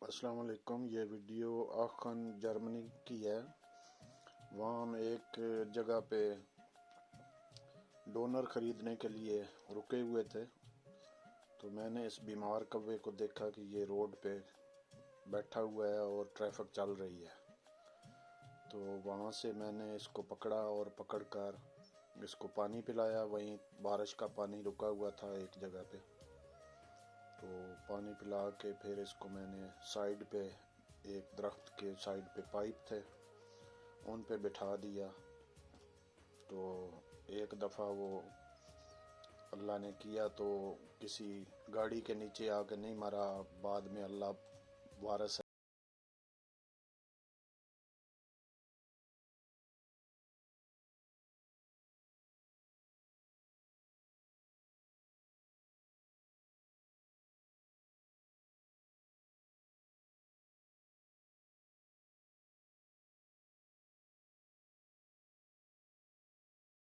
السلام علیکم۔ یہ ویڈیو آخن جرمنی کی ہے۔ وہاں ہم ایک جگہ پہ ڈونر خریدنے کے لیے رکے ہوئے تھے، تو میں نے اس بیمار کوے کو دیکھا کہ یہ روڈ پہ بیٹھا ہوا ہے اور ٹریفک چل رہی ہے، تو وہاں سے میں نے اس کو پکڑا اور پکڑ کر اس کو پانی پلایا۔ وہیں بارش کا پانی رکا ہوا تھا ایک جگہ پہ، تو پانی پلا کے پھر اس کو میں نے سائیڈ پہ ایک درخت کے سائیڈ پہ پائپ تھے ان پہ بٹھا دیا۔ تو ایک دفعہ وہ اللہ نے کیا تو کسی گاڑی کے نیچے آ کے نہیں مرا، بعد میں اللہ وارث